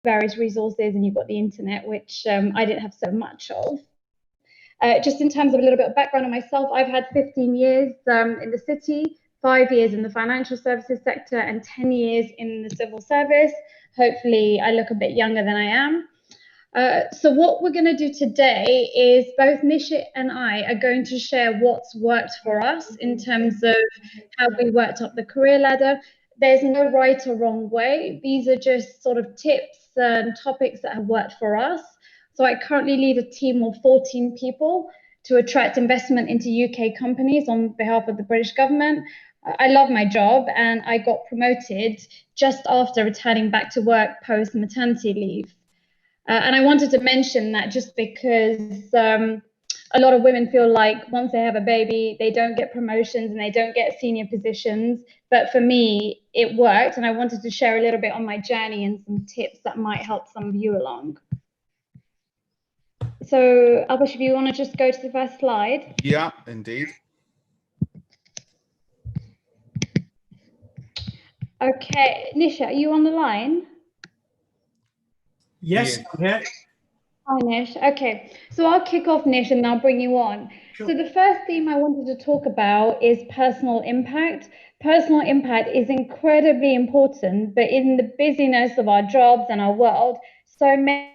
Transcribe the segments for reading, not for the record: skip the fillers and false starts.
various resources, and you've got the internet, which I didn't have so much of. Just in terms of a little bit of background on myself, I've had 15 years in the city, 5 years in the financial services sector, and 10 years in the civil service. Hopefully, I look a bit younger than I am. So what we're going to do today is both Nisha and I are going to share what's worked for us in terms of how we worked up the career ladder. There's no right or wrong way. These are just sort of tips and topics that have worked for us. So I currently lead a team of 14 people to attract investment into UK companies on behalf of the British government. I love my job, and I got promoted just after returning back to work post maternity leave. And I wanted to mention that just because a lot of women feel like once they have a baby, they don't get promotions and they don't get senior positions. But for me, it worked. And I wanted to share a little bit on my journey and some tips that might help some of you along. So, Alpesh, if you want to just go to the first slide. Yeah, indeed. Okay, Nisha, are you on the line? Yes, I'm here. Hi, Nish. Okay, so I'll kick off, Nish, and I'll bring you on. Sure. So the first theme I wanted to talk about is personal impact. Personal impact is incredibly important, but in the busyness of our jobs and our world, so many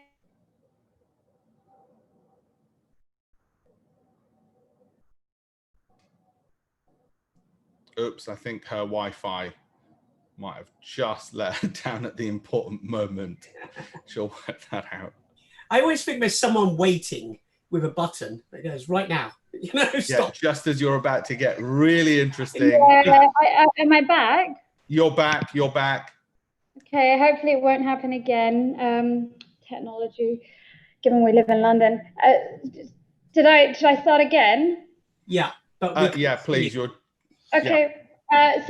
Oops, I think her Wi-Fi might have just let her down at the important moment. She'll work that out. I always think there's someone waiting with a button that goes right now. You know, stop. Yeah, just as you're about to get really interesting. Yeah, am I back? You're back. You're back. Okay, hopefully it won't happen again. Technology, given we live in London. Should I start again? Yeah. Yeah, please. You're. Okay. Yeah.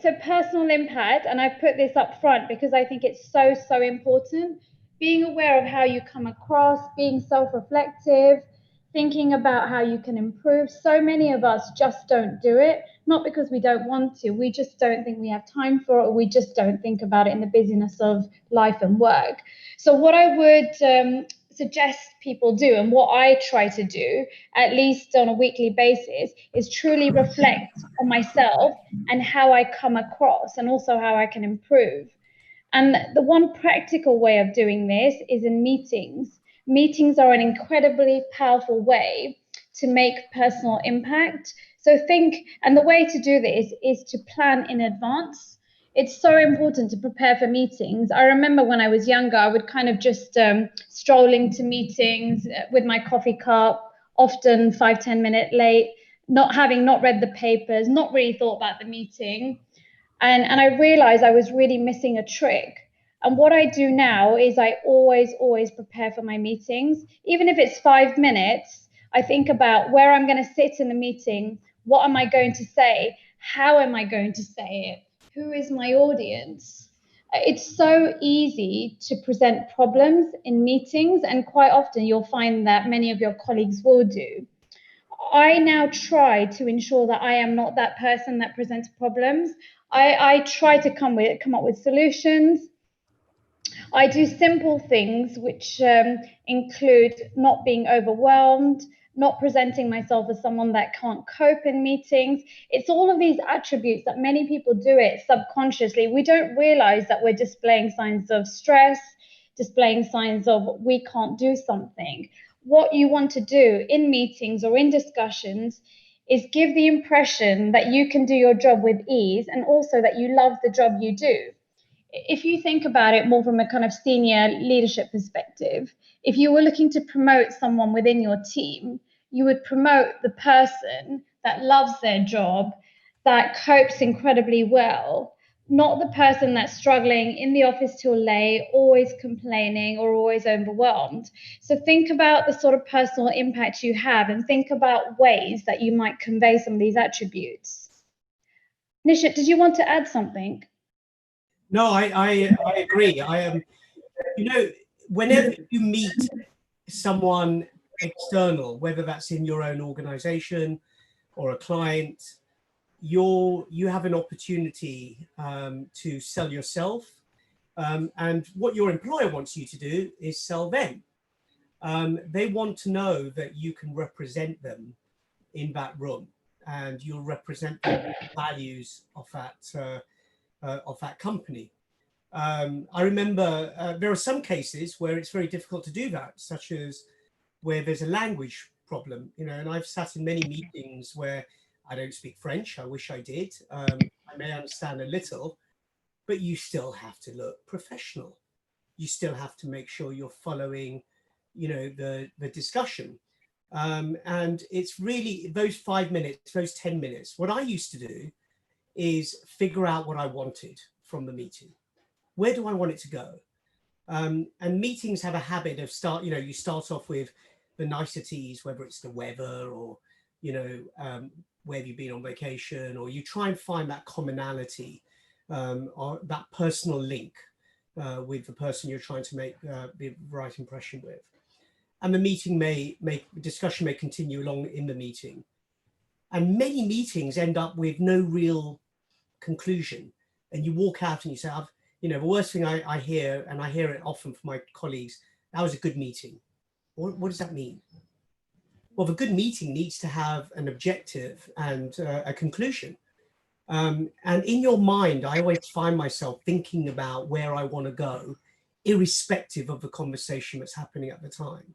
So personal impact, and I put this up front because I think it's so important. Being aware of how you come across, being self-reflective, thinking about how you can improve. So many of us just don't do it, not because we don't want to, we just don't think we have time for it, or we just don't think about it in the busyness of life and work. So what I would suggest people do, and what I try to do, at least on a weekly basis, is truly reflect on myself and how I come across, and also how I can improve. And the one practical way of doing this is in meetings. Meetings are an incredibly powerful way to make personal impact. So and the way to do this is to plan in advance. It's so important to prepare for meetings. I remember when I was younger, I would kind of just stroll into meetings with my coffee cup, often 5-10 minutes late, not read the papers, not really thought about the meeting. And I realized I was really missing a trick. And what I do now is I always prepare for my meetings. Even if it's 5 minutes, I think about where I'm going to sit in the meeting, what am I going to say, how am I going to say it, who is my audience. It's so easy to present problems in meetings, and quite often you'll find that many of your colleagues will do. I now try to ensure that I am not that person that presents problems. I try to come up with solutions. I do simple things which include not being overwhelmed, not presenting myself as someone that can't cope in meetings. It's all of these attributes that many people do it subconsciously. We don't realize that we're displaying signs of stress, displaying signs of we can't do something. What you want to do in meetings or in discussions is give the impression that you can do your job with ease, and also that you love the job you do. If you think about it more from a kind of senior leadership perspective, if you were looking to promote someone within your team, you would promote the person that loves their job, that copes incredibly well, not the person that's struggling in the office till late, always complaining or always overwhelmed. So think about the sort of personal impact you have, and think about ways that you might convey some of these attributes. Nisha, did you want to add something? No, I agree. You know, whenever you meet someone external, whether that's in your own organization or a client, you have an opportunity to sell yourself, And what your employer wants you to do is sell them. They want to know that you can represent them in that room, and you'll represent the values of that company. I remember there are some cases where it's very difficult to do that, such as where there's a language problem, you know, and I've sat in many meetings where I don't speak French. I wish I did. I may understand a little, but you still have to look professional. You still have to make sure you're following, you know, the discussion. And it's really those 5 minutes, those 10 minutes. What I used to do is figure out what I wanted from the meeting. Where do I want it to go? And meetings have a habit of you start off with the niceties, whether it's the weather or, you know, where have you been on vacation, or you try and find that commonality or that personal link with the person you're trying to make the right impression with. And the discussion may continue along in the meeting. And many meetings end up with no real conclusion. And you walk out and you say, you know, the worst thing I hear, and I hear it often from my colleagues, that was a good meeting. What does that mean? Well, the good meeting needs to have an objective and a conclusion. And in your mind, I always find myself thinking about where I want to go, irrespective of the conversation that's happening at the time.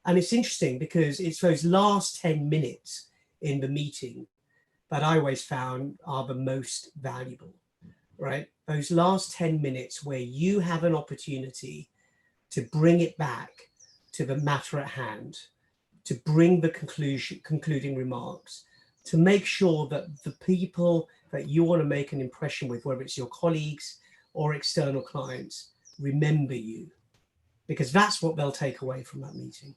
And it's interesting because it's those last 10 minutes in the meeting that I always found are the most valuable, right? Those last 10 minutes where you have an opportunity to bring it back to the matter at hand, to bring the concluding remarks, to make sure that the people that you want to make an impression with, whether it's your colleagues or external clients, remember you, because that's what they'll take away from that meeting.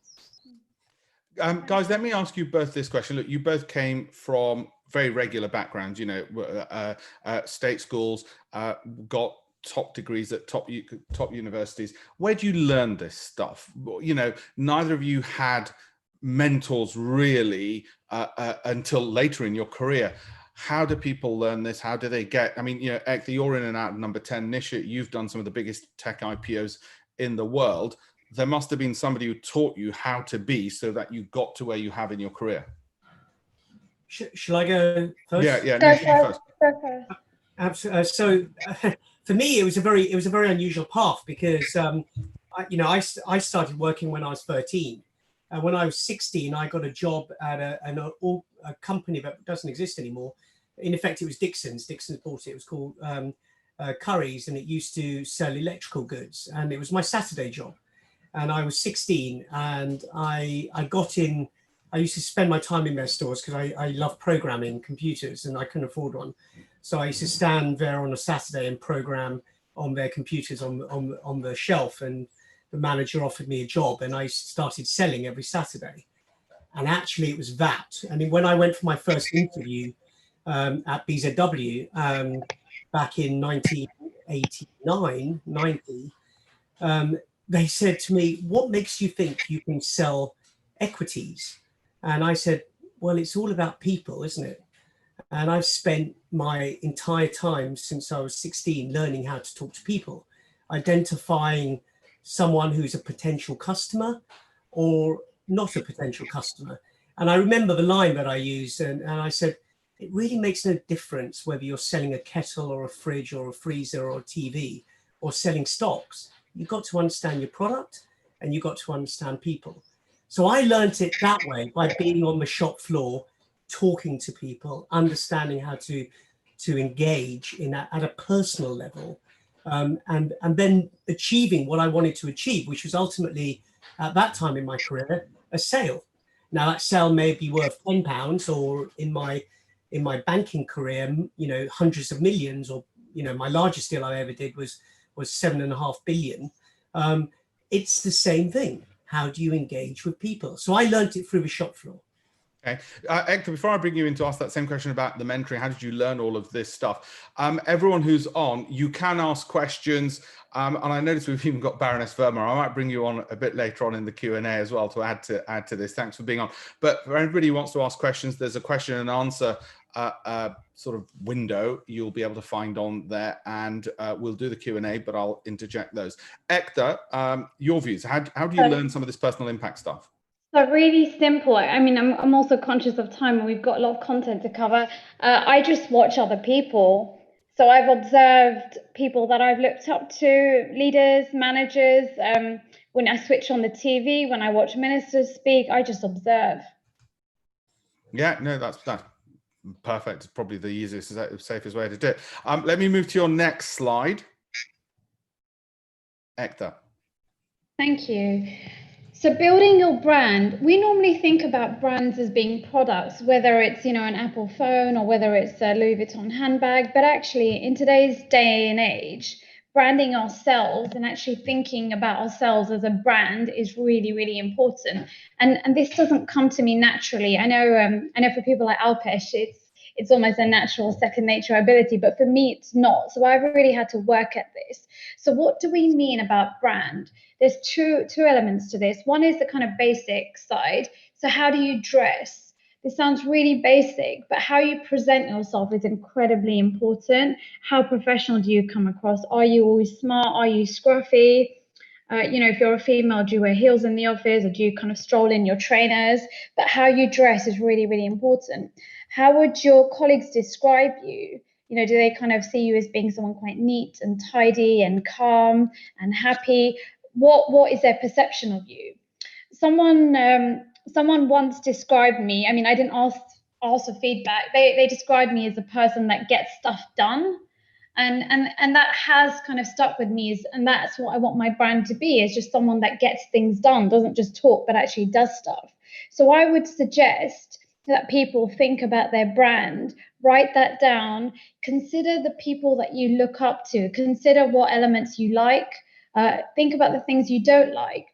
Guys, let me ask you both this question. Look, you both came from very regular backgrounds, you know, state schools, got top degrees at top universities. Where do you learn this stuff? You know, neither of you had mentors really until later in your career. How do people learn this? How do they get, I mean, you know, Ekta, you're in and out of number 10. Nisha, you've done some of the biggest tech IPOs in the world. There must have been somebody who taught you how to be so that you got to where you have in your career. Shall I go first? Yeah, Go first. Absolutely. So for me, it was a very unusual path because I started working when I was 13. And when I was 16, I got a job at a company that doesn't exist anymore. In effect, it was Dixon's. Dixon's bought it. It was called Curry's, and it used to sell electrical goods. And it was my Saturday job. And I was 16, and I got in. I used to spend my time in their stores because I love programming computers, and I couldn't afford one. So I used to stand there on a Saturday and program on their computers on the shelf. And the manager offered me a job, and I started selling every Saturday. And actually, it was that. I mean, when I went for my first interview at BZW back in 1989, 90, they said to me, "What makes you think you can sell equities?" And I said, "Well, it's all about people, isn't it?" And I've spent my entire time since I was 16 learning how to talk to people, identifying someone who's a potential customer or not a potential customer. And I remember the line that I used, and I said, it really makes no difference whether you're selling a kettle or a fridge or a freezer or a TV or selling stocks. You've got to understand your product, and you've got to understand people. So I learned it that way, by being on the shop floor, talking to people, understanding how to engage at a personal level, and then achieving what I wanted to achieve, which was ultimately, at that time in my career, a sale. Now that sale may be worth £10, or in my banking career, you know, hundreds of millions, or, you know, my largest deal I ever did was 7.5 billion. It's the same thing. How do you engage with people? So I learned it through the shop floor. Okay. Ekta, before I bring you in to ask that same question about the mentoring, how did you learn all of this stuff? Everyone who's on, you can ask questions. And I noticed we've even got Baroness Verma. I might bring you on a bit later on in the Q&A as well to add to this. Thanks for being on. But for everybody who wants to ask questions, there's a question and answer sort of window you'll be able to find on there, and we'll do the Q&A, but I'll interject those. Ekta, your views. How do you learn some of this personal impact stuff? So really simple. I mean, I'm also conscious of time and we've got a lot of content to cover. I just watch other people. So I've observed people that I've looked up to, leaders, managers. When I switch on the TV, when I watch ministers speak, I just observe. Yeah, no, that's perfect. It's probably the easiest, safest way to do it. Let me move to your next slide. Ekta. Thank you. So building your brand, we normally think about brands as being products, whether it's, an Apple phone or whether it's a Louis Vuitton handbag. But actually, in today's day and age, branding ourselves and actually thinking about ourselves as a brand is really, really important. And this doesn't come to me naturally. I know for people like Alpesh, it's almost a natural second nature ability, but for me, it's not. So I've really had to work at this. So what do we mean about brand? There's two elements to this. One is the kind of basic side. So how do you dress? This sounds really basic, but how you present yourself is incredibly important. How professional do you come across? Are you always smart? Are you scruffy? If you're a female, do you wear heels in the office or do you kind of stroll in your trainers? But how you dress is really, really important. How would your colleagues describe you? Do they kind of see you as being someone quite neat and tidy and calm and happy? What is their perception of you? Someone once described me. I mean, I didn't ask for feedback. They described me as a person that gets stuff done. And that has kind of stuck with me, and that's what I want my brand to be, is just someone that gets things done, doesn't just talk, but actually does stuff. So I would suggest that people think about their brand, write that down, consider the people that you look up to, consider what elements you like, think about the things you don't like.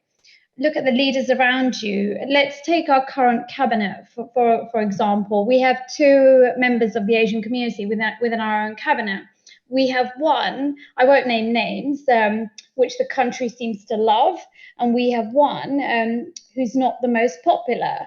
Look at the leaders around you. Let's take our current cabinet, for example. We have 2 members of the Asian community within our own cabinet. We have one, I won't name names, which the country seems to love, and we have one who's not the most popular.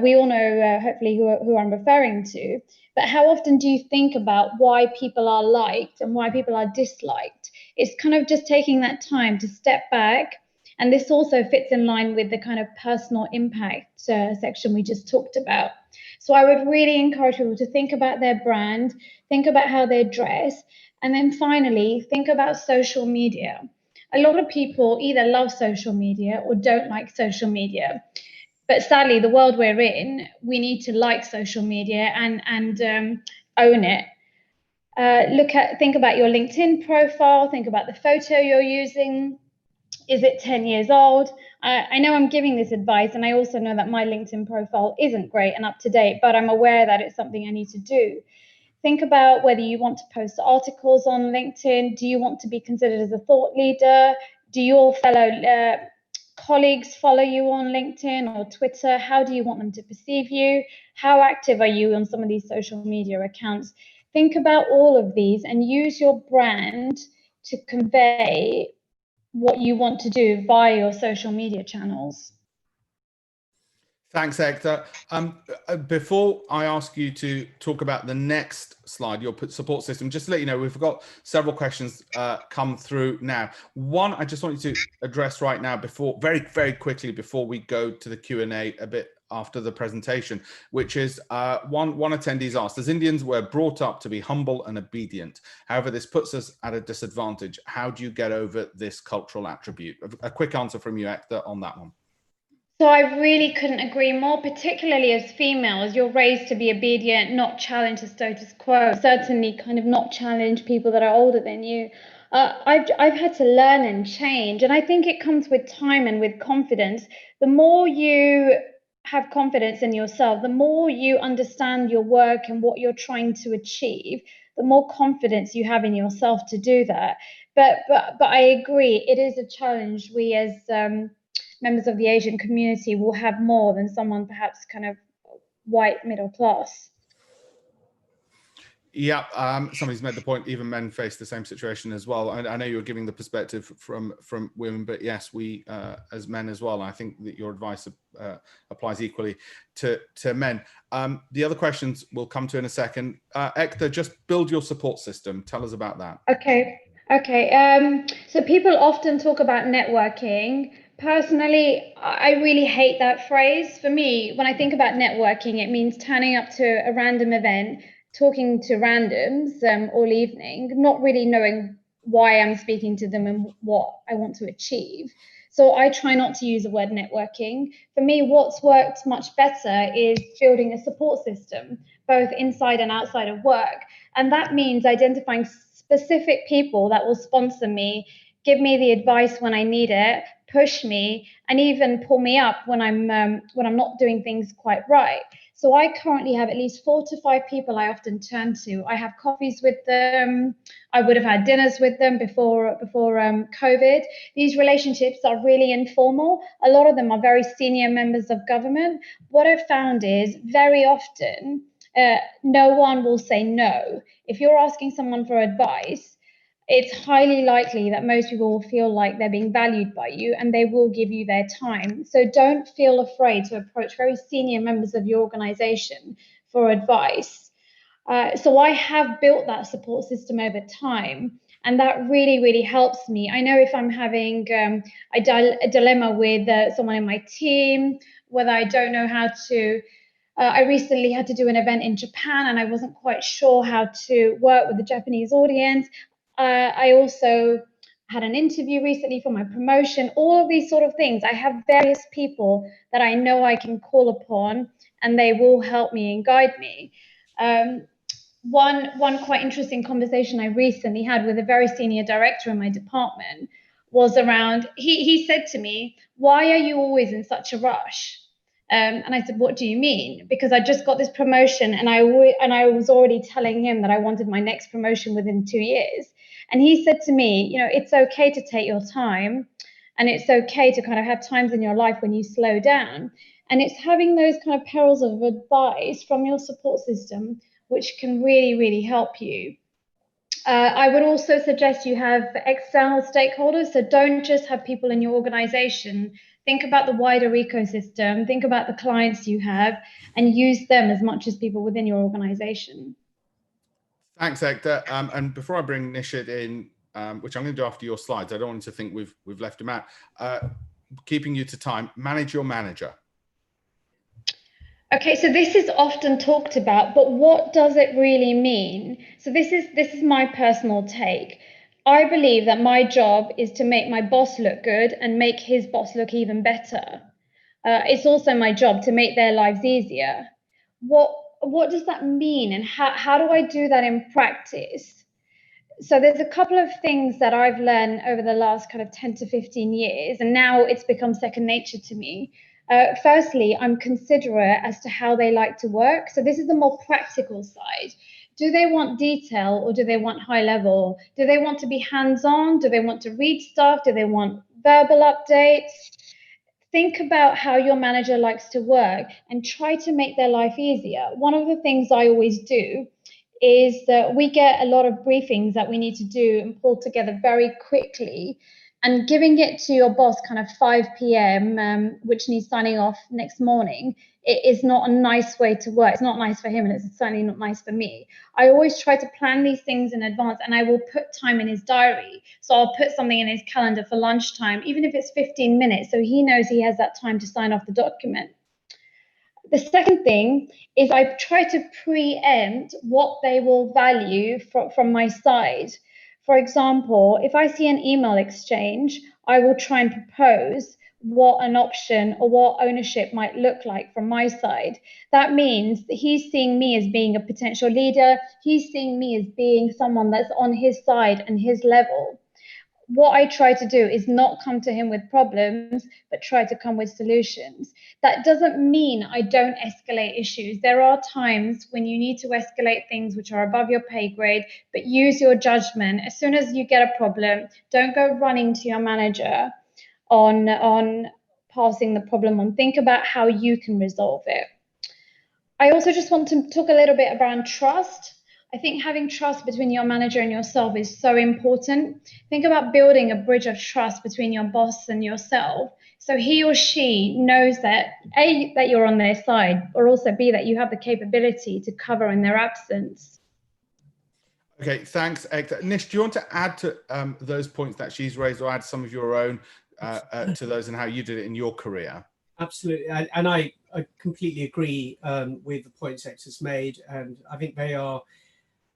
We all know, hopefully, who I'm referring to. But how often do you think about why people are liked and why people are disliked? It's kind of just taking that time to step back. And this also fits in line with the kind of personal impact section we just talked about. So I would really encourage people to think about their brand, think about how they dress, and then finally, think about social media. A lot of people either love social media or don't like social media. But sadly, the world we're in, we need to like social media and own it. Think about your LinkedIn profile, think about the photo you're using. Is it 10 years old? I know I'm giving this advice, and I also know that my LinkedIn profile isn't great and up to date, but I'm aware that it's something I need to do. Think about whether you want to post articles on LinkedIn. Do you want to be considered as a thought leader? Do your fellow colleagues follow you on LinkedIn or Twitter? How do you want them to perceive you? How active are you on some of these social media accounts? Think about all of these and use your brand to convey what you want to do via your social media channels. Thanks, Ekta. Before I ask you to talk about the next slide, your support system, just to let you know, we've got several questions come through now. One, I just want you to address right now very, very quickly before we go to the Q&A a bit after the presentation, which is one attendee's asked, as Indians were brought up to be humble and obedient. However, this puts us at a disadvantage. How do you get over this cultural attribute? A quick answer from you, Ekta, on that one. So I really couldn't agree more, particularly as females. You're raised to be obedient, not challenge the status quo, certainly kind of not challenge people that are older than you. I've had to learn and change, and I think it comes with time and with confidence. The more you have confidence in yourself, the more you understand your work and what you're trying to achieve, the more confidence you have in yourself to do that. But I agree, it is a challenge. We as members of the Asian community will have more than someone perhaps kind of white middle class. Yeah, somebody's made the point, even men face the same situation as well. I know you're giving the perspective from women, but yes, we as men as well. I think that your advice applies equally to men. The other questions we'll come to in a second. Ekta, just build your support system. Tell us about that. Okay. So people often talk about networking. Personally, I really hate that phrase. For me, when I think about networking, it means turning up to a random event, talking to randoms all evening, not really knowing why I'm speaking to them and what I want to achieve. So I try not to use the word networking. For me, what's worked much better is building a support system, both inside and outside of work. And that means identifying specific people that will sponsor me, give me the advice when I need it, push me, and even pull me up when I'm not doing things quite right. So I currently have at least 4 to 5 people I often turn to. I have coffees with them. I would have had dinners with them before COVID. These relationships are really informal. A lot of them are very senior members of government. What I've found is very often no one will say no. If you're asking someone for advice, it's highly likely that most people will feel like they're being valued by you and they will give you their time. So don't feel afraid to approach very senior members of your organization for advice. So I have built that support system over time, and that really, really helps me. I know if I'm having a dilemma with someone in my team, whether I don't know how to I recently had to do an event in Japan and I wasn't quite sure how to work with the Japanese audience. I also had an interview recently for my promotion, all of these sort of things. I have various people that I know I can call upon and they will help me and guide me. One quite interesting conversation I recently had with a very senior director in my department was around, he said to me, "Why are you always in such a rush?" And I said, "What do you mean?" Because I just got this promotion and I was already telling him that I wanted my next promotion within 2 years. And he said to me, it's okay to take your time and it's okay to kind of have times in your life when you slow down. And it's having those kind of perils of advice from your support system, which can really, really help you. I would also suggest you have external stakeholders. So don't just have people in your organization. Think about the wider ecosystem, think about the clients you have, and use them as much as people within your organization. Thanks, Ekta. And before I bring Nishit in, which I'm going to do after your slides, I don't want to think we've left him out. Keeping you to time, manage your manager. Okay, so this is often talked about, but what does it really mean? So this is my personal take. I believe that my job is to make my boss look good and make his boss look even better. It's also my job to make their lives easier. What does that mean, and how do I do that in practice? So there's a couple of things that I've learned over the last kind of 10 to 15 years, and now it's become second nature to me. Firstly, I'm considerate as to how they like to work. So this is the more practical side. Do they want detail or do they want high level? Do they want to be hands-on? Do they want to read stuff? Do they want verbal updates? Think about how your manager likes to work and try to make their life easier. One of the things I always do is that we get a lot of briefings that we need to do and pull together very quickly, and giving it to your boss kind of 5 p.m., which needs signing off next morning, it is not a nice way to work. It's not nice for him and it's certainly not nice for me. I always try to plan these things in advance, and I will put time in his diary. So I'll put something in his calendar for lunchtime, even if it's 15 minutes, so he knows he has that time to sign off the document. The second thing is I try to preempt what they will value from my side. For example, if I see an email exchange, I will try and propose what an option or what ownership might look like from my side. That means that he's seeing me as being a potential leader. He's seeing me as being someone that's on his side and his level. What I try to do is not come to him with problems, but try to come with solutions. That doesn't mean I don't escalate issues. There are times when you need to escalate things which are above your pay grade, but use your judgment. As soon as you get a problem, don't go running to your manager on passing the problem on. Think about how you can resolve it. I also just want to talk a little bit around trust. I think having trust between your manager and yourself is so important. Think about building a bridge of trust between your boss and yourself. So he or she knows that A, that you're on their side, or also B, that you have the capability to cover in their absence. Okay, thanks, Ekta. Nish, do you want to add to those points that she's raised, or add some of your own to those and how you did it in your career? Absolutely, and I completely agree with the points Ekta's made, and I think they're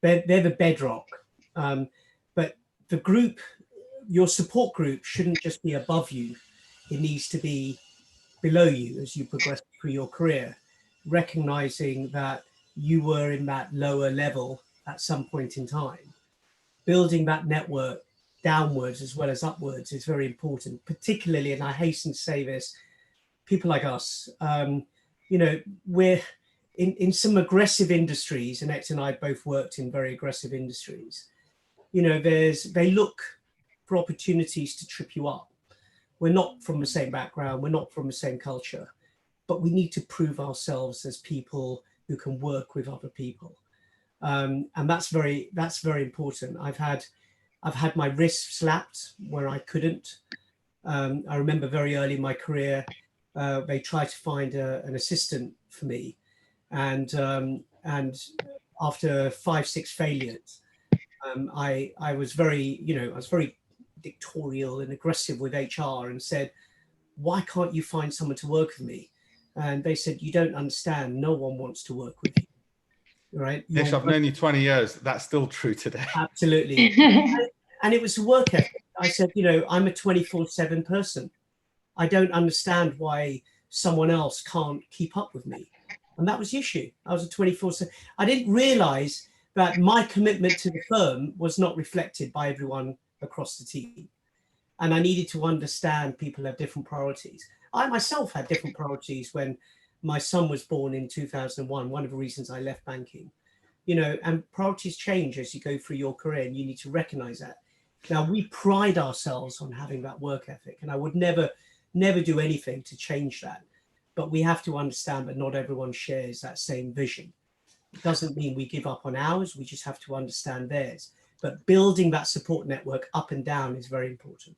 the bedrock. But the group, your support group, shouldn't just be above you; it needs to be below you as you progress through your career, recognizing that you were in that lower level at some point in time. Building that network downwards as well as upwards is very important, particularly, and I hasten to say this, people like us, you know, we're in some aggressive industries, and Ekta and I both worked in very aggressive industries. You know, they look for opportunities to trip you up. We're not from the same background, we're not from the same culture, but we need to prove ourselves as people who can work with other people. And that's very important. I've had my wrists slapped where I couldn't. I remember very early in my career, they tried to find an assistant for me, and after 5-6 failures, I was very dictatorial and aggressive with HR and said, "Why can't you find someone to work with me?" And they said, "You don't understand. No one wants to work with you." Right? Nish, I've known you 20 years. That's still true today. Absolutely. And it was a work ethic. I said, you know, I'm a 24/7 person. I don't understand why someone else can't keep up with me. And that was the issue. I was a 24/7. I didn't realize that my commitment to the firm was not reflected by everyone across the team. And I needed to understand people have different priorities. I myself had different priorities when my son was born in 2001, one of the reasons I left banking. You know, and priorities change as you go through your career, and you need to recognize that. Now, we pride ourselves on having that work ethic, and I would never do anything to change that. But we have to understand that not everyone shares that same vision. It doesn't mean we give up on ours, we just have to understand theirs. But building that support network up and down is very important.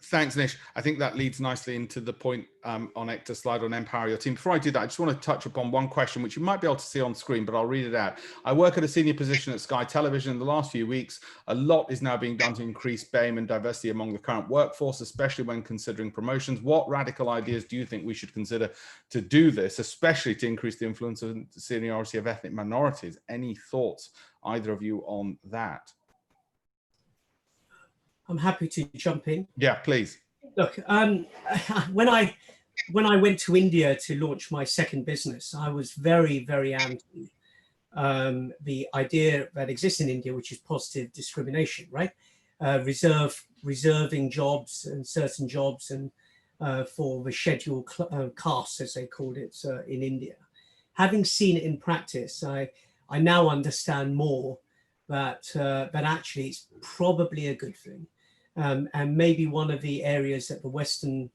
Thanks, Nish. I think that leads nicely into the point on Ekta's slide on empower your team. Before I do that, I just want to touch upon one question, which you might be able to see on screen, but I'll read it out. I work at a senior position at Sky Television. In the last few weeks, a lot is now being done to increase BAME and diversity among the current workforce, especially when considering promotions. What radical ideas do you think we should consider to do this, especially to increase the influence and seniority of ethnic minorities? Any thoughts, either of you, on that? I'm happy to jump in. Yeah, please. Look, when I went to India to launch my second business, I was very, very anti the idea that exists in India, which is positive discrimination, right? Reserving jobs and certain jobs and for the scheduled castes, as they called it in India. Having seen it in practice, I now understand more that actually it's probably a good thing. And maybe one of the areas that the Western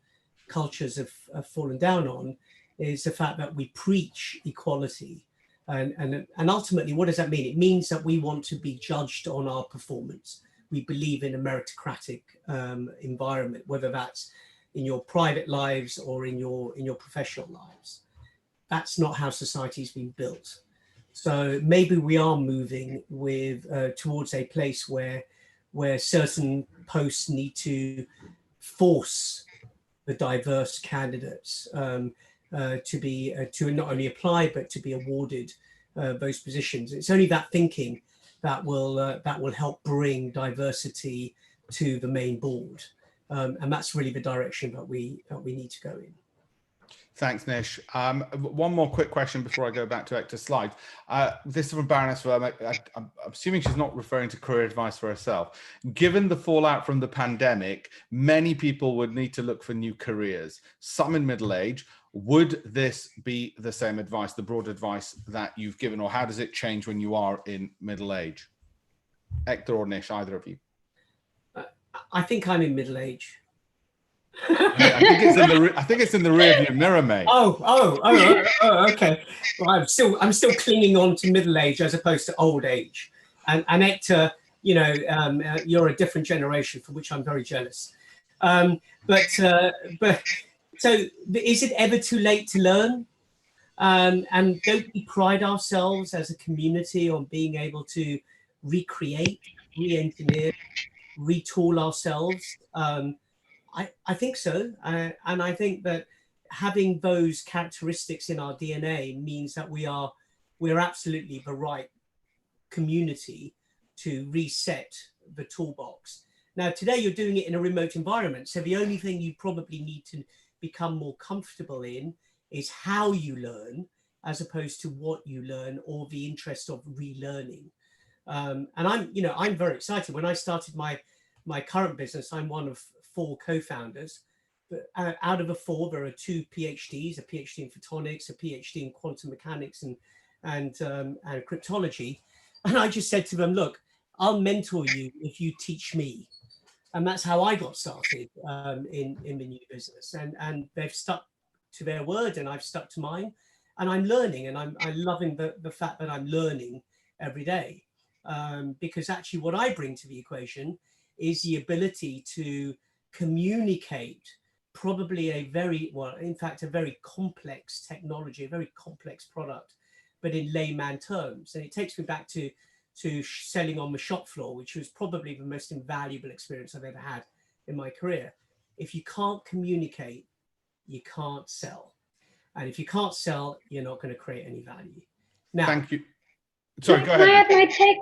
cultures have fallen down on is the fact that we preach equality. And ultimately, what does that mean? It means that we want to be judged on our performance. We believe in a meritocratic environment, whether that's in your private lives or in your professional lives. That's not how society's been built. So maybe we are moving towards a place where certain posts need to force the diverse candidates to not only apply but to be awarded those positions. It's only that thinking that will help bring diversity to the main board, and that's really the direction that we need to go in. Thanks, Nish. One more quick question before I go back to Ekta's slide. This is from Baroness Verma. I'm assuming she's not referring to career advice for herself. Given the fallout from the pandemic, many people would need to look for new careers, some in middle age. Would this be the same advice, the broad advice that you've given, or how does it change when you are in middle age? Ekta or Nish, either of you? I think I'm in middle age. I I think it's in the rear view mirror, mate. Okay. Well, I'm still clinging on to middle age as opposed to old age. And Hector, you know, you're a different generation, for which I'm very jealous. But so is it ever too late to learn? And don't we pride ourselves as a community on being able to recreate, re-engineer, retool ourselves? I think so. And I think that having those characteristics in our DNA means that we're absolutely the right community to reset the toolbox. Now, today you're doing it in a remote environment. So the only thing you probably need to become more comfortable in is how you learn, as opposed to what you learn or the interest of relearning. And I'm very excited. When I started my current business, I'm one of 4 co-founders. But out of the 4, there are 2 PhDs, a PhD in photonics, a PhD in quantum mechanics and cryptology. And I just said to them, look, I'll mentor you if you teach me. And that's how I got started in the new business. And they've stuck to their word, and I've stuck to mine. And I'm learning, and I'm loving the fact that I'm learning every day. Because actually what I bring to the equation is the ability to communicate probably a very complex technology, a very complex product, but in layman terms. And it takes me back to selling on the shop floor, which was probably the most invaluable experience I've ever had in my career. If you can't communicate, you can't sell. And if you can't sell, you're not going to create any value. Now, thank you. Sorry, go ahead. Can I add my take?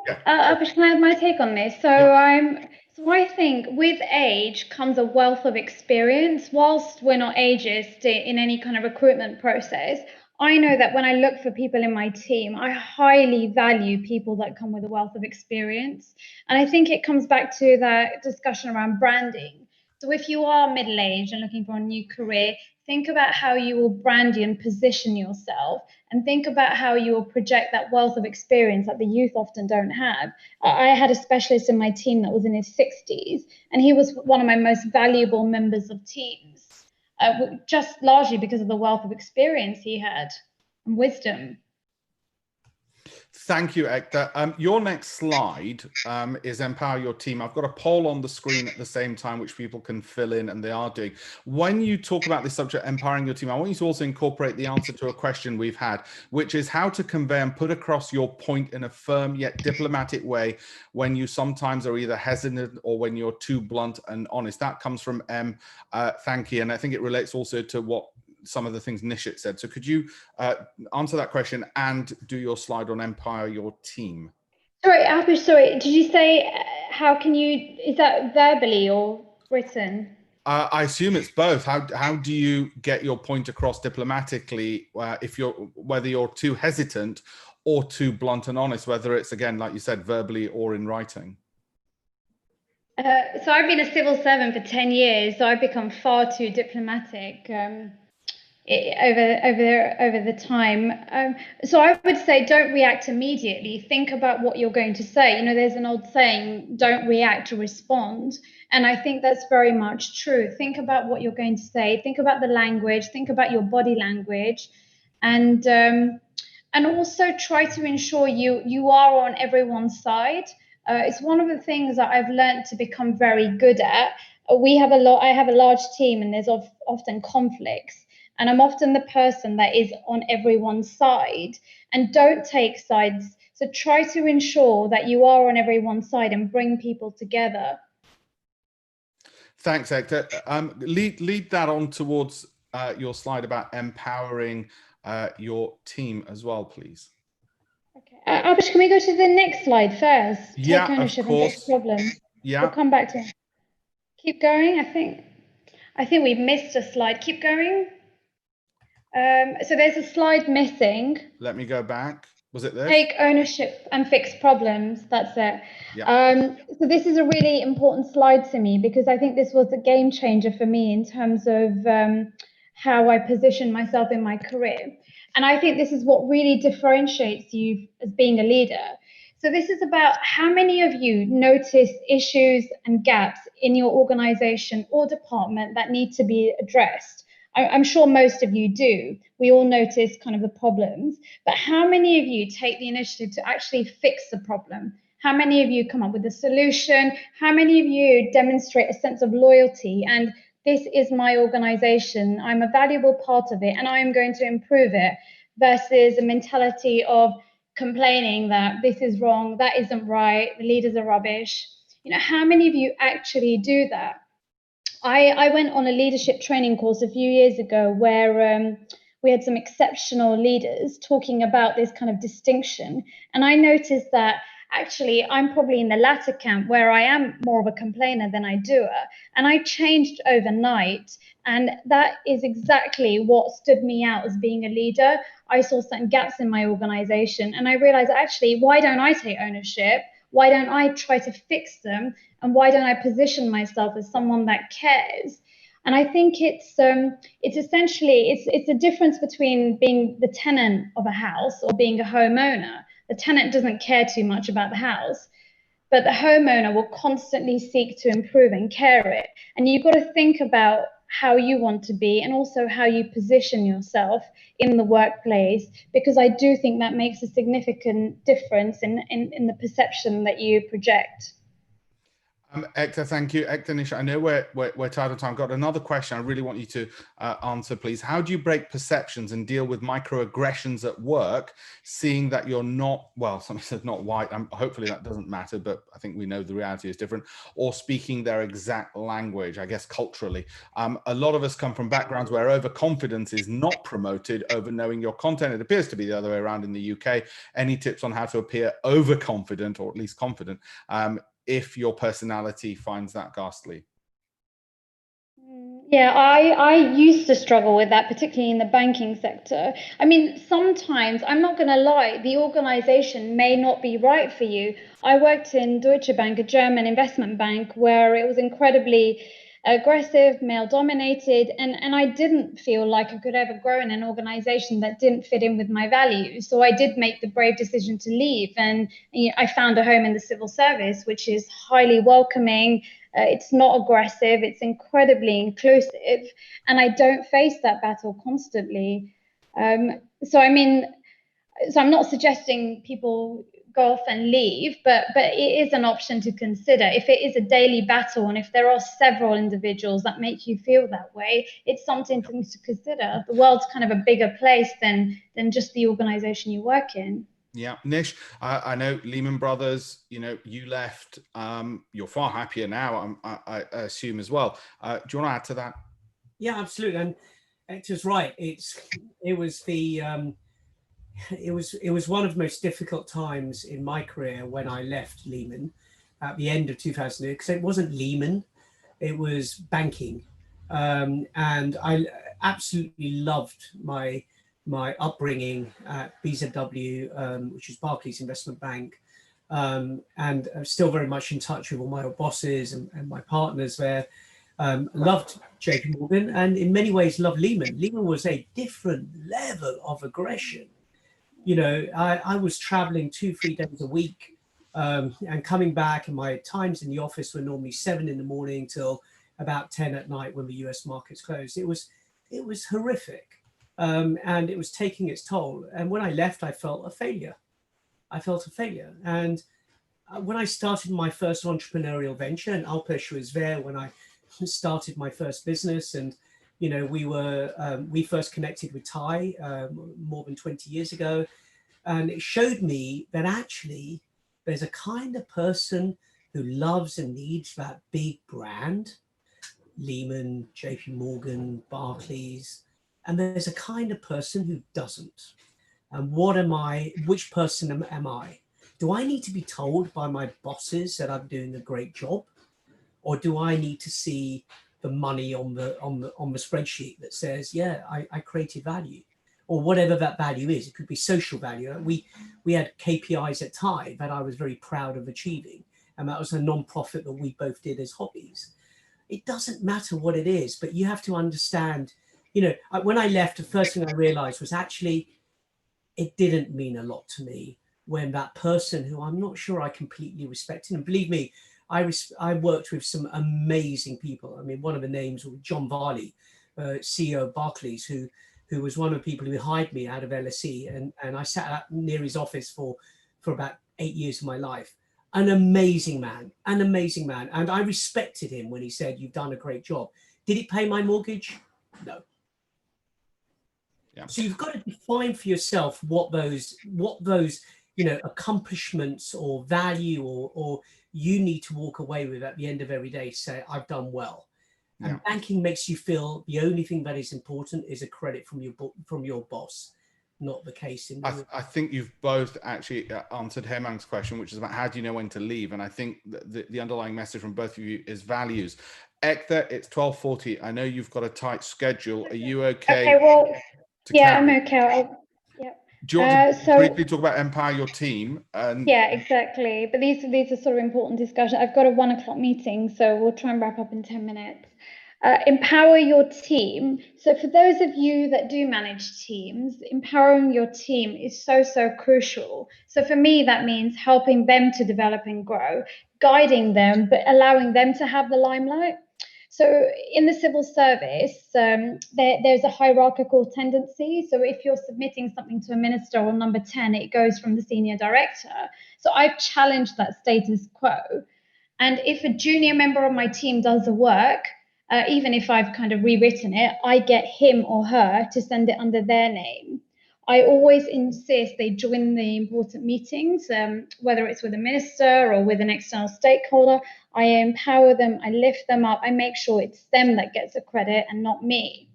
Can I add my take on this? So I think with age comes a wealth of experience. Whilst we're not ageist in any kind of recruitment process, I know that when I look for people in my team, I highly value people that come with a wealth of experience. And I think it comes back to that discussion around branding. So if you are middle-aged and looking for a new career, think about how you will brand you and position yourself, and think about how you will project that wealth of experience that the youth often don't have. I had a specialist in my team that was in his 60s, and he was one of my most valuable members of teams, just largely because of the wealth of experience he had and wisdom. Thank you, Hector. Your next slide is empower your team. I've got a poll on the screen at the same time, which people can fill in, and they are doing. When you talk about this subject, empowering your team, I want you to also incorporate the answer to a question we've had, which is how to convey and put across your point in a firm yet diplomatic way when you sometimes are either hesitant or when you're too blunt and honest. That comes from M. Thank you. And I think it relates also to what some of the things Nishit said. So could you answer that question and do your slide on empower your team? Sorry, Alpesh, did you say is that verbally or written? I assume it's both. How do you get your point across diplomatically whether you're too hesitant or too blunt and honest, whether it's, again, like you said, verbally or in writing? So I've been a civil servant for 10 years, so I've become far too diplomatic over the time. So I would say don't react immediately. Think about what you're going to say. You know, there's an old saying, don't react to respond. And I think that's very much true. Think about what you're going to say. Think about the language. Think about your body language. And also try to ensure you are on everyone's side. It's one of the things that I've learned to become very good at. I have a large team, and there's often conflicts. And I'm often the person that is on everyone's side, and don't take sides. So try to ensure that you are on everyone's side and bring people together. Thanks, Hector. Lead that on towards your slide about empowering your team as well, please. Okay. Alpesh, can we go to the next slide first? Yeah, Take ownership of course. and fix problems. Yeah. We'll come back to it. Keep going. I think we've missed a slide. Keep going. So there's a slide missing. Let me go back. Was it this? Take ownership and fix problems. That's it. Yeah. So this is a really important slide to me, because I think this was a game changer for me in terms of how I position myself in my career. And I think this is what really differentiates you as being a leader. So this is about how many of you notice issues and gaps in your organization or department that need to be addressed. I'm sure most of you do. We all notice kind of the problems, but how many of you take the initiative to actually fix the problem? How many of you come up with a solution? How many of you demonstrate a sense of loyalty and this is my organization, I'm a valuable part of it, and I am going to improve it, versus a mentality of complaining that this is wrong, that isn't right, the leaders are rubbish. You know, how many of you actually do that? I went on a leadership training course a few years ago where we had some exceptional leaders talking about this kind of distinction. And I noticed that actually I'm probably in the latter camp where I am more of a complainer than a doer. And I changed overnight. And that is exactly what stood me out as being a leader. I saw certain gaps in my organization and I realized actually, why don't I take ownership? Why don't I try to fix them? And why don't I position myself as someone that cares? And I think it's essentially it's a difference between being the tenant of a house or being a homeowner. The tenant doesn't care too much about the house, but the homeowner will constantly seek to improve and care it. And you've got to think about how you want to be and also how you position yourself in the workplace, because I do think that makes a significant difference in the perception that you project. Hector, thank you. Hector, Nish, I know we're tired of time. I've got another question I really want you to answer, please. How do you break perceptions and deal with microaggressions at work, seeing that you're not, well, somebody said not white, hopefully that doesn't matter, but I think we know the reality is different, or speaking their exact language, I guess culturally. A lot of us come from backgrounds where overconfidence is not promoted over knowing your content. It appears to be the other way around in the UK. Any tips on how to appear overconfident, or at least confident, if your personality finds that ghastly? Yeah, I used to struggle with that, particularly in the banking sector. I mean, sometimes, I'm not going to lie, the organization may not be right for you. I worked in Deutsche Bank, a German investment bank, where it was incredibly aggressive, male dominated, and I didn't feel like I could ever grow in an organization that didn't fit in with my values. So I did make the brave decision to leave, and I found a home in the civil service, which is highly welcoming. It's not aggressive, it's incredibly inclusive, and I don't face that battle constantly. So I mean, so I'm not suggesting people go off and leave, but it is an option to consider. If it is a daily battle and if there are several individuals that make you feel that way, it's something to consider. The world's kind of a bigger place than just the organization you work in. Yeah, Nish, I know Lehman Brothers, you know, you left, you're far happier now, I assume as well. Do you want to add to that? Yeah, absolutely. And Hector's right. It was one of the most difficult times in my career when I left Lehman at the end of 2008, because it wasn't Lehman, it was banking. And I absolutely loved my upbringing at BZW, which is Barclays Investment Bank. And I'm still very much in touch with all my bosses and my partners there. Loved JP Morgan, and in many ways loved Lehman. Lehman was a different level of aggression. You know, I was traveling 2-3 days a week and coming back, and my times in the office were normally 7 in the morning till about 10 at night when the US markets closed. It was horrific. And it was taking its toll. And when I left, I felt a failure. And when I started my first entrepreneurial venture, and Alpesh was there when I started my first business, and you know, we first connected with Ty more than 20 years ago, and it showed me that actually there's a kind of person who loves and needs that big brand, Lehman, JP Morgan, Barclays. And there's a kind of person who doesn't. And what am I? Which person am I? Do I need to be told by my bosses that I'm doing a great job, or do I need to see the money on the spreadsheet that says, yeah, I created value, or whatever that value is? It could be social value. We had KPIs at Tide that I was very proud of achieving, and that was a non-profit that we both did as hobbies. It doesn't matter what it is, but you have to understand. You know, when I left, the first thing I realized was actually it didn't mean a lot to me when that person who I'm not sure I completely respected, and believe me, I worked with some amazing people. I mean, one of the names was John Varley, CEO of Barclays, who was one of the people who hired me out of LSE, and I sat near his office for about 8 years of my life. An amazing man, and I respected him when he said, "You've done a great job." Did it pay my mortgage? No. Yeah. So you've got to define for yourself what those accomplishments or value or you need to walk away with at the end of every day. Say, I've done well. Yeah. And banking makes you feel the only thing that is important is a credit from your boss. Not the case in I think you've both actually answered Hemang's question, which is about how do you know when to leave? And I think the underlying message from both of you is values. Ekta, it's 12:40. I know you've got a tight schedule. Are you okay? Okay, well, yeah, carry? I'm okay. Yeah. Do you want to briefly talk about empower your team? Yeah, exactly. But these are sort of important discussions. I've got a 1 o'clock meeting, so we'll try and wrap up in 10 minutes. Empower your team. So for those of you that do manage teams, empowering your team is so crucial. So for me, that means helping them to develop and grow, guiding them, but allowing them to have the limelight. So in the civil service, there's a hierarchical tendency. So if you're submitting something to a minister or number 10, it goes from the senior director. So I've challenged that status quo. And if a junior member of my team does the work, even if I've kind of rewritten it, I get him or her to send it under their name. I always insist they join the important meetings, whether it's with a minister or with an external stakeholder. I empower them, I lift them up, I make sure it's them that gets the credit and not me.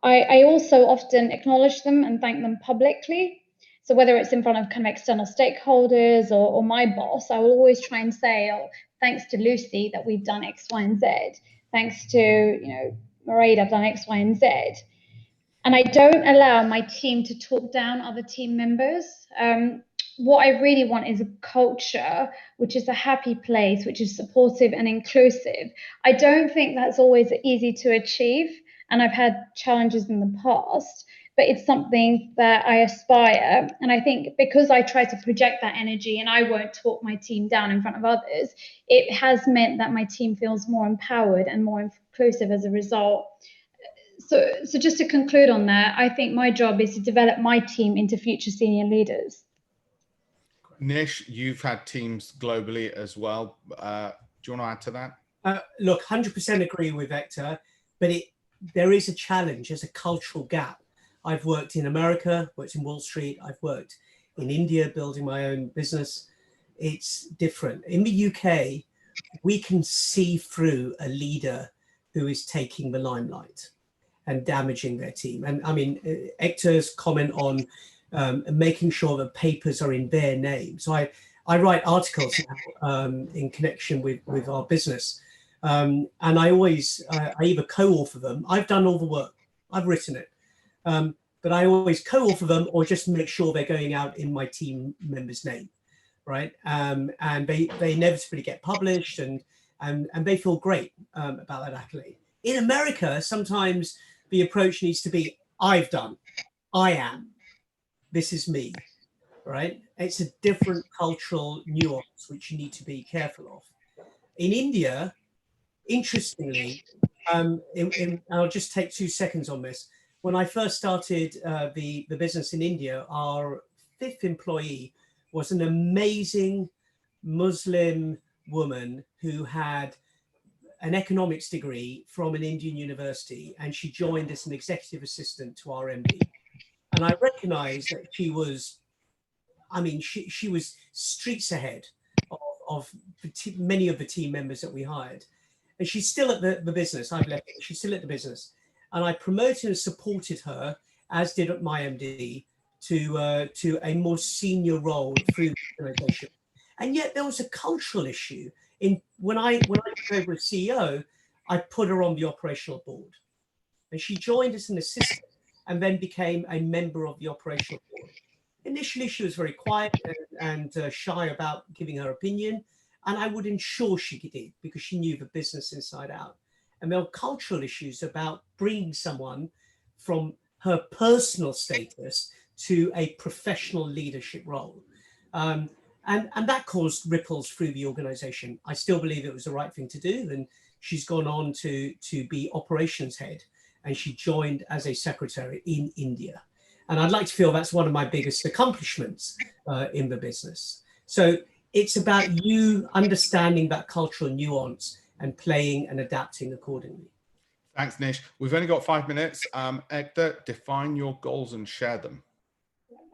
I also often acknowledge them and thank them publicly. So whether it's in front of kind of external stakeholders or my boss, I will always try and say, oh, thanks to Lucy that we've done X, Y, and Z. Thanks to, Mairead, I've done X, Y, and Z. And I don't allow my team to talk down other team members. What I really want is a culture which is a happy place, which is supportive and inclusive. I don't think that's always easy to achieve, and I've had challenges in the past, but it's something that I aspire. And I think because I try to project that energy and I won't talk my team down in front of others, it has meant that my team feels more empowered and more inclusive as a result. So just to conclude on that, I think my job is to develop my team into future senior leaders. Nish, you've had teams globally as well. Do you want to add to that? Look, 100% agree with Ekta, but there is a challenge. There's a cultural gap. I've worked in America, worked in Wall Street. I've worked in India, building my own business. It's different. In the UK, we can see through a leader who is taking the limelight and damaging their team. And I mean, Ekta's comment on making sure that papers are in their name. So I write articles now, in connection with our business. And I always, I either co-author them. I've done all the work. I've written it. But I always co-author them or just make sure they're going out in my team member's name, right? And they inevitably get published and they feel great about that accolade. In America, sometimes the approach needs to be, I've done, I am, this is me, right? It's a different cultural nuance which you need to be careful of. In India, interestingly, I'll just take 2 seconds on this. When I first started the business in India, our 5th employee was an amazing Muslim woman who had an economics degree from an Indian university, and she joined as an executive assistant to our MD. And I recognized that she was, I mean, she was streets ahead of many of the team members that we hired. And she's still at the business. I've left it. She's still at the business. And I promoted and supported her, as did my MD, to a more senior role through the organization. And yet there was a cultural issue. When I took over as CEO, I put her on the operational board. And she joined as an assistant and then became a member of the operational board. Initially, she was very quiet and shy about giving her opinion. And I would ensure she did because she knew the business inside out. And there were cultural issues about bringing someone from her personal status to a professional leadership role. And that caused ripples through the organization. I still believe it was the right thing to do. And she's gone on to be operations head, and she joined as a secretary in India. And I'd like to feel that's one of my biggest accomplishments in the business. So it's about you understanding that cultural nuance and playing and adapting accordingly. Thanks, Nish. We've only got 5 minutes. Hector, define your goals and share them.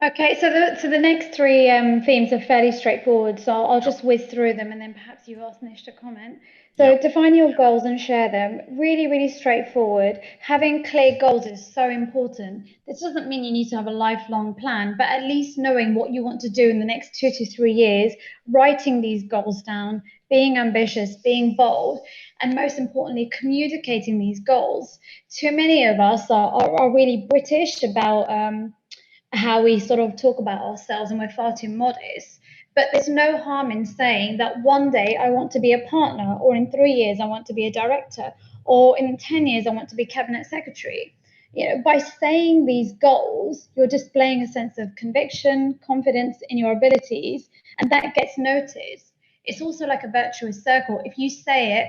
Okay, so the next three themes are fairly straightforward, so I'll just whiz through them, and then perhaps you ask Nish to comment. So define your goals and share them. Really, really straightforward. Having clear goals is so important. This doesn't mean you need to have a lifelong plan, but at least knowing what you want to do in the next 2 to 3 years, writing these goals down, being ambitious, being bold, and most importantly, communicating these goals. Too many of us are really British about how we sort of talk about ourselves, and we're far too modest. But there's no harm in saying that one day I want to be a partner, or in 3 years I want to be a director, or in 10 years I want to be cabinet secretary. You know, by saying these goals, you're displaying a sense of conviction, confidence in your abilities, and that gets noticed. It's also like a virtuous circle. If you say it,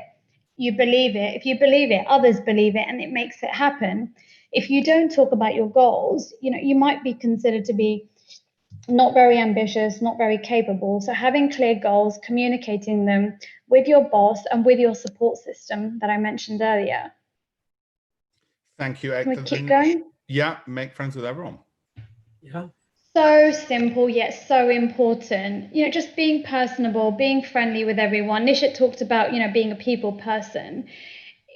you believe it. If you believe it, others believe it, and it makes it happen. If you don't talk about your goals, you know, you might be considered to be not very ambitious, not very capable. So having clear goals, communicating them with your boss and with your support system that I mentioned earlier. Thank you, Hector. Can we keep going? Yeah, make friends with everyone. Yeah. So simple, yet so important. You know, just being personable, being friendly with everyone. Nishat talked about, you know, being a people person.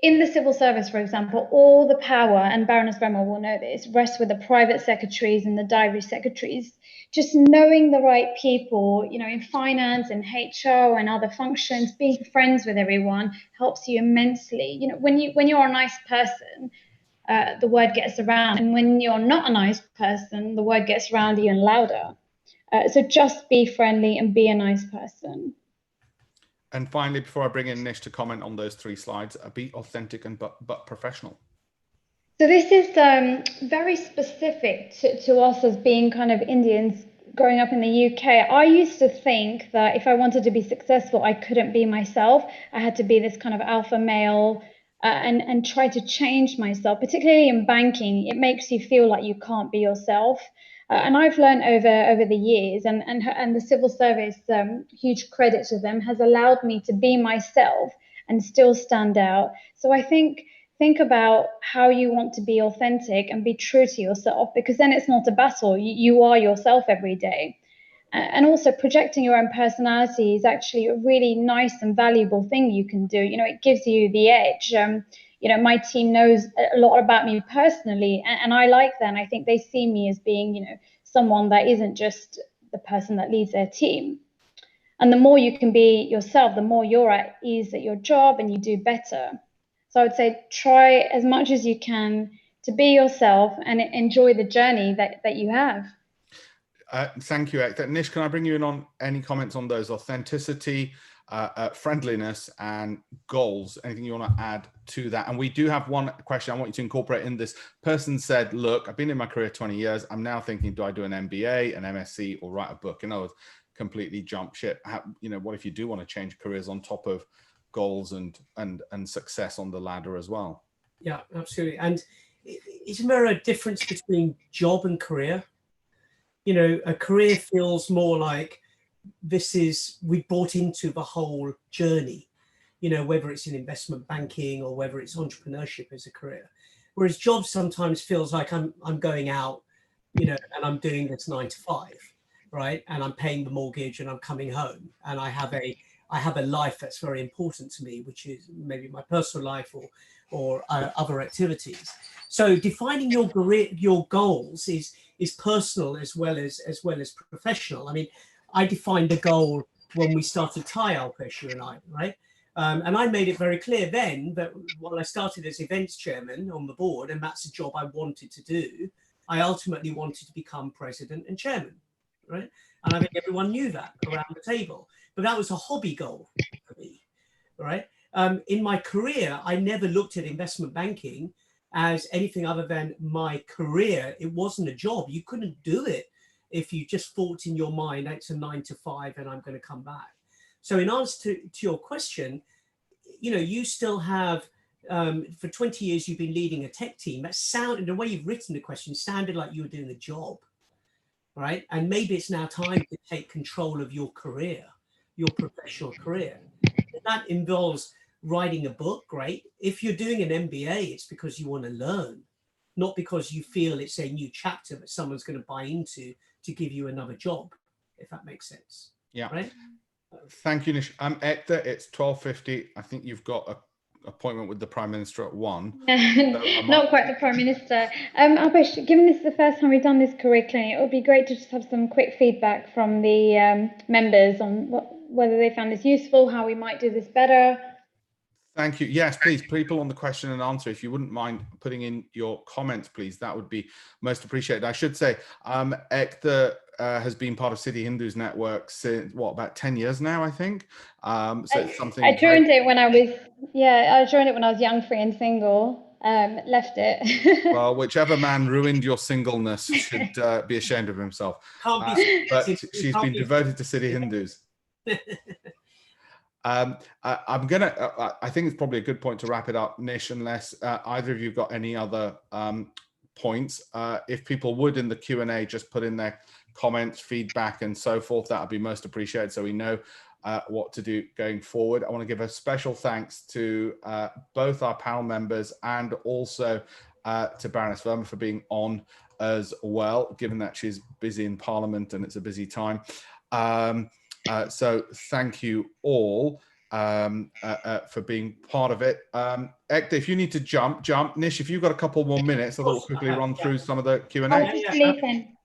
In the civil service, for example, all the power, and Baroness Bremer will know this, rests with the private secretaries and the diary secretaries. Just knowing the right people, you know, in finance and HR and other functions, being friends with everyone helps you immensely. You know, when you're a nice person, the word gets around, and when you're not a nice person, the word gets around even louder. So just be friendly and be a nice person. And finally, before I bring in Nish to comment on those 3 slides, be authentic and but professional. So this is very specific to us as being kind of Indians growing up in the UK. I used to think that if I wanted to be successful, I couldn't be myself. I had to be this kind of alpha male and try to change myself, particularly in banking. It makes you feel like you can't be yourself. And I've learned over the years, and the civil service, huge credit to them, has allowed me to be myself and still stand out. So I think about how you want to be authentic and be true to yourself, because then it's not a battle. You are yourself every day. And also projecting your own personality is actually a really nice and valuable thing you can do. You know, it gives you the edge. You know, my team knows a lot about me personally, and I like that. And I think they see me as being, you know, someone that isn't just the person that leads their team. And the more you can be yourself, the more you're at ease at your job and you do better. So I would say try as much as you can to be yourself and enjoy the journey that you have. Thank you, Hector. Nish, can I bring you in on any comments on those? Authenticity, friendliness, and goals. Anything you want to add to that? And we do have one question I want you to incorporate in this. Person said, look, I've been in my career 20 years. I'm now thinking, do I do an MBA, an MSc, or write a book? In other words, completely jump ship. You know, what if you do want to change careers on top of goals and success on the ladder as well? Yeah, absolutely. And isn't there a difference between job and career? You know, a career feels more like we bought into the whole journey, you know, whether it's in investment banking or whether it's entrepreneurship as a career. Whereas jobs sometimes feels like I'm going out, you know, and I'm doing this 9 to 5, right? And I'm paying the mortgage and I'm coming home, and I have a life that's very important to me, which is maybe my personal life or other activities. So defining your career, your goals is personal as well as professional. I mean, I defined a goal when we started TIE, Alpesh, you and I, right? And I made it very clear then that while I started as events chairman on the board, and that's a job I wanted to do, I ultimately wanted to become president and chairman, right? And I think everyone knew that around the table, but that was a hobby goal for me, right? In my career, I never looked at investment banking as anything other than my career. It wasn't a job. You couldn't do it if you just thought in your mind, it's a 9 to 5 and I'm going to come back. So in answer to your question, you know, you still have, for 20 years, you've been leading a tech team. That sounded, the way you've written the question sounded like you were doing a job, right? And maybe it's now time to take control of your career, your professional career. That involves writing a book, great. If you're doing an MBA, it's because you want to learn, not because you feel it's a new chapter that someone's going to buy into to give you another job, if that makes sense. Yeah. Right. Thank you, Nish. Hector, it's 12:50. I think you've got an appointment with the Prime Minister at 1. So not quite the Prime Minister. Alpesh, given this is the first time we've done this career clinic, it would be great to just have some quick feedback from the members on whether they found this useful, how we might do this better. Thank you. Yes, please, people on the question and answer, if you wouldn't mind putting in your comments, please, that would be most appreciated. I should say, Hector has been part of City Hindus Network since, what, about 10 years now, I think. So it's something. I joined it when I was young, free and single, left it. Well, whichever man ruined your singleness should be ashamed of himself. But she's been devoted to City Hindus. I think it's probably a good point to wrap it up, Nish, unless either of you got any other points. If people would in the Q&A just put in their comments, feedback and so forth, that would be most appreciated, so we know what to do going forward. I want to give a special thanks to both our panel members and also to Baroness Verma for being on as well, given that she's busy in Parliament and it's a busy time. So thank you all for being part of it. Hector, if you need to jump. Nish, if you've got a couple more minutes, I thought we'll quickly run through some of the Q&A.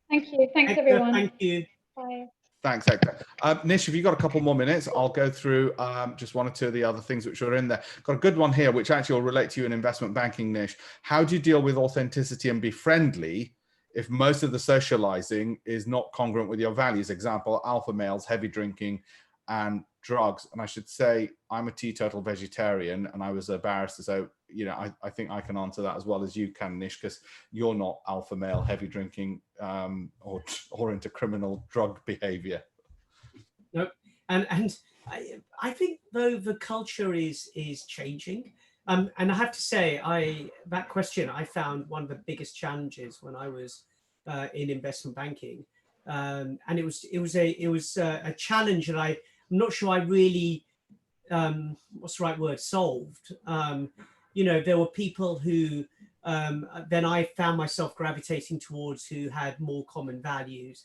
Thank you. Thanks, everyone. Thank you. Bye. Thanks, Hector. Nish, if you've got a couple more minutes, I'll go through just one or two of the other things which are in there. Got a good one here, which actually will relate to you in investment banking, Nish. How do you deal with authenticity and be friendly if most of the socializing is not congruent with your values? Example, alpha males, heavy drinking and drugs. And I should say I'm a teetotal vegetarian and I was a barrister. So, you know, I think I can answer that as well as you can, Nish, because you're not alpha male, heavy drinking or into criminal drug behavior. Nope. And I think though the culture is changing. And I have to say, that question I found one of the biggest challenges when I was in investment banking, and it was a challenge that I'm not sure I really what's the right word, solved. You know, there were people who then I found myself gravitating towards who had more common values.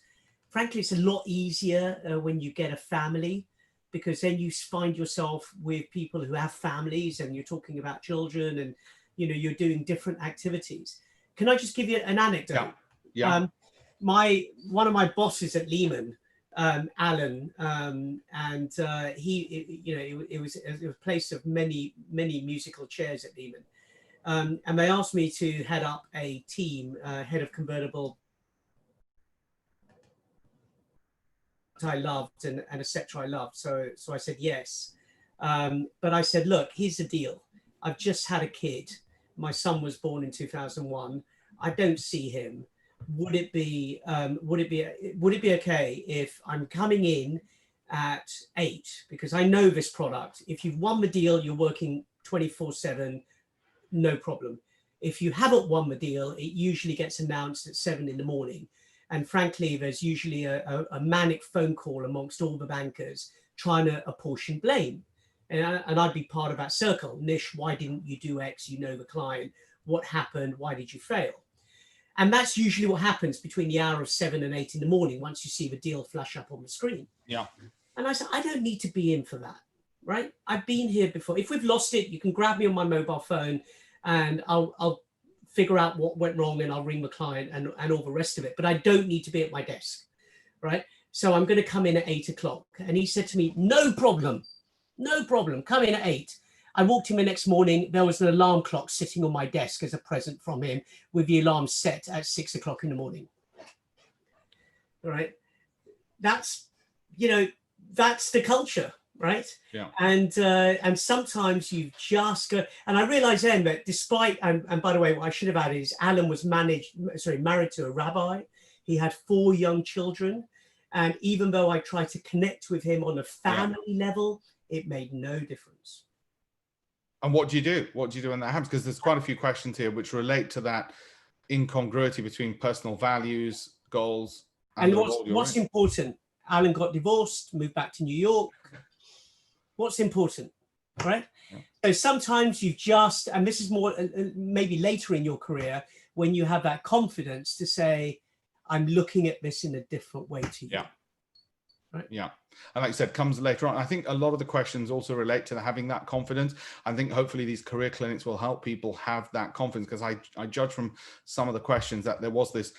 Frankly, it's a lot easier when you get a family, because then you find yourself with people who have families and you're talking about children and, you know, you're doing different activities. Can I just give you an anecdote? Yeah. One of my bosses at Lehman, Alan, and he, you know, it was a place of many musical chairs at Lehman. And they asked me to head up a team, head of convertible I loved and a sector I loved. So I said yes. But I said, look, here's the deal. I've just had a kid. My son was born in 2001. I don't see him. Would it be okay if I'm coming in at 8? Because I know this product. If you've won the deal, you're working 24/7, no problem. If you haven't won the deal, it usually gets announced at 7 in the morning. And frankly, there's usually a manic phone call amongst all the bankers trying to apportion blame. And I'd be part of that circle. Nish, why didn't you do X? You know the client. What happened? Why did you fail? And that's usually what happens between the hour of 7 and 8 in the morning once you see the deal flash up on the screen. Yeah. And I said, I don't need to be in for that, right? I've been here before. If we've lost it, you can grab me on my mobile phone and I'll figure out what went wrong and I'll ring the client and all the rest of it. But I don't need to be at my desk, right? So I'm going to come in at 8 o'clock. And he said to me, no problem, come in at 8. I walked in the next morning, there was an alarm clock sitting on my desk as a present from him with the alarm set at 6 o'clock in the morning. All right. That's, you know, that's the culture, right? Yeah. And sometimes you just go, and I realized then that despite, and by the way, what I should have added is Alan was married to a rabbi. He had 4 young children. And even though I tried to connect with him on a family level, it made no difference. And what do you do? What do you do when that happens? Because there's quite a few questions here which relate to that incongruity between personal values, goals, and what's important. Alan got divorced, moved back to New York. What's important, right? Yeah. So sometimes you just, and this is more maybe later in your career, when you have that confidence to say, I'm looking at this in a different way to you. Yeah. Right. Yeah. And like you said, comes later on. I think a lot of the questions also relate to having that confidence. I think hopefully these career clinics will help people have that confidence, because I judge from some of the questions that there was this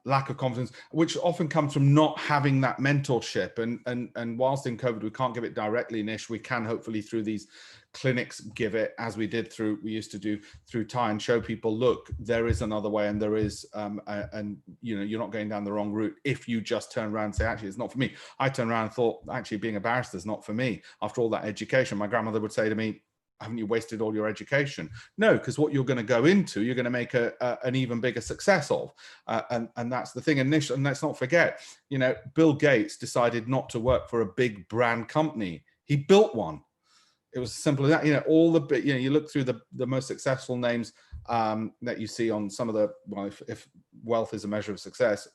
lack of confidence, which often comes from not having that mentorship. And whilst in COVID, we can't give it directly, Nish, we can hopefully through these clinics give it, as we used to do through Thai, and show people, look, there is another way, and there is and you know, you're not going down the wrong route if you just turn around and say, actually, it's not for me. I turned around and thought, actually, being a barrister is not for me. After all that education, my grandmother would say to me, haven't you wasted all your education? No, because what you're going to go into, you're going to make an even bigger success of. And that's the thing. And Nish, and let's not forget, you know, Bill Gates decided not to work for a big brand company. He built one. It was simple as that. You know, all the, you know, you look through the most successful names that you see on some of the, well, if wealth is a measure of success,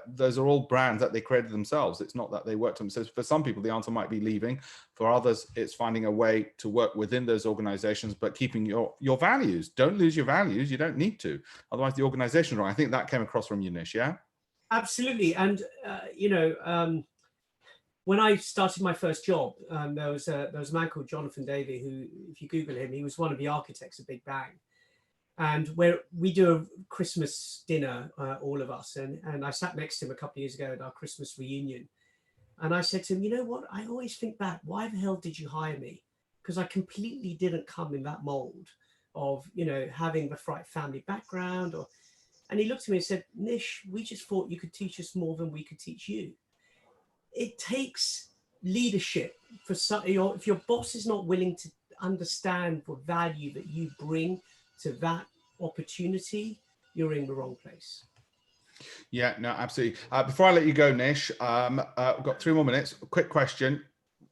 those are all brands that they created themselves. It's not that they worked on them. So for some people, the answer might be leaving. For others, it's finding a way to work within those organizations, but keeping your values. Don't lose your values. You don't need to. Otherwise, the organization is wrong. I think that came across from you, Nish, yeah? Absolutely. And, you know, when I started my first job, there was a man called Jonathan Davey, who, if you Google him, he was one of the architects of Big Bang. And where we do a Christmas dinner, all of us, and I sat next to him a couple of years ago at our Christmas reunion. And I said to him, you know what, I always think back, why the hell did you hire me? Because I completely didn't come in that mold of, you know, having the right family background. And he looked at me and said, Nish, we just thought you could teach us more than we could teach you. It takes leadership for some, if your boss is not willing to understand the value that you bring to that opportunity, you're in the wrong place. Yeah, no, absolutely. Before I let you go, Nish, we've got 3 more minutes. A quick question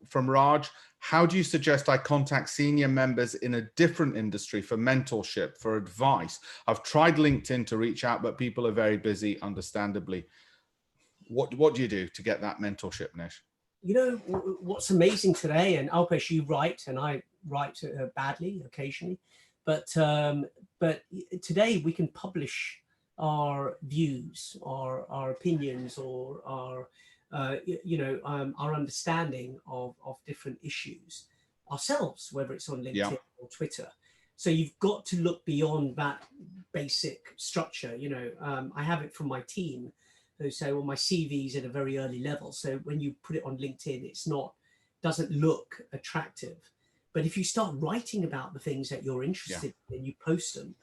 from Raj. How do you suggest I contact senior members in a different industry for mentorship, for advice? I've tried LinkedIn to reach out, but people are very busy, understandably. What do you do to get that mentorship, Nish? You know, what's amazing today, and Alpesh, you write, and I write badly occasionally, but today we can publish our views, our opinions, or our our understanding of different issues ourselves, whether it's on LinkedIn or Twitter. So you've got to look beyond that basic structure. You know, I have it from my team who say, well, my CV is at a very early level. So when you put it on LinkedIn, doesn't look attractive. But if you start writing about the things that you're interested in and you post them,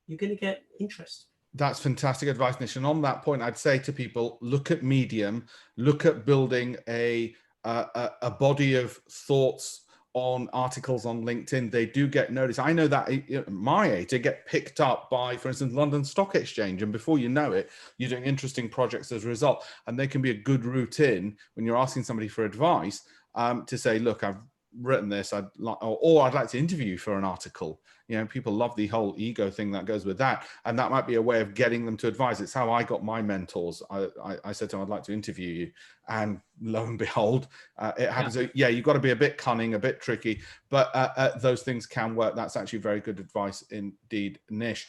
you're going to get interest. That's fantastic advice, Nish. And on that point, I'd say to people, look at Medium, look at building a body of thoughts on articles on LinkedIn. They do get noticed. I know that at my age, they get picked up by, for instance, London Stock Exchange. And before you know it, you're doing interesting projects as a result. And they can be a good route in when you're asking somebody for advice to say, look, I've written this, I'd like to interview you for an article. You know, people love the whole ego thing that goes with that, and that might be a way of getting them to advise. It's how I got my mentors. I said to them, I'd like to interview you, and lo and behold, it happens. Yeah, you've got to be a bit cunning, a bit tricky, but those things can work. That's actually very good advice indeed, Nish.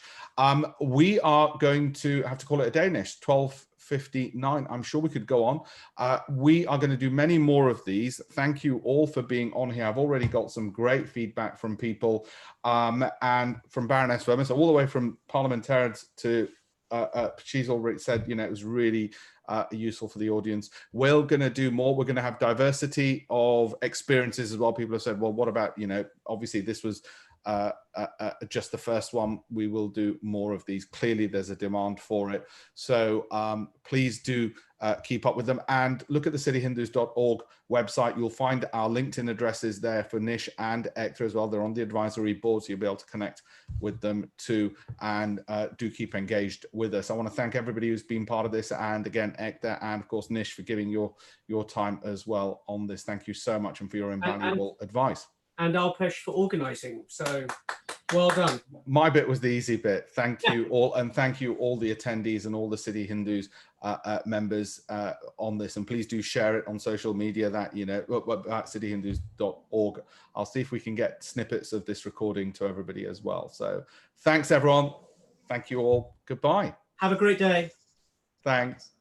We are going to have to call it a day, Nish. 12:59. I'm sure we could go on. We are going to do many more of these. Thank you all for being on here. I've already got some great feedback from people, and from Baroness Verma, so all the way from parliamentarians to she's already said, you know, it was really useful for the audience. We're going to do more. We're going to have diversity of experiences as well. People have said, well, what about, you know, obviously this was just the first one. We will do more of these. Clearly there's a demand for it, so please do keep up with them, and look at the cityhindus.org website. You'll find our LinkedIn addresses there for Nish and Ekta as well. They're on the advisory board, so you'll be able to connect with them too, and do keep engaged with us. I want to thank everybody who's been part of this, and again Ekta and of course Nish for giving your time as well on this. Thank you so much, and for your invaluable advice. And Alpesh for organising. So well done. My bit was the easy bit. Thank you all, and thank you all the attendees and all the City Hindus members on this. And please do share it on social media, that, you know, at cityhindus.org. I'll see if we can get snippets of this recording to everybody as well. So thanks everyone. Thank you all. Goodbye. Have a great day. Thanks.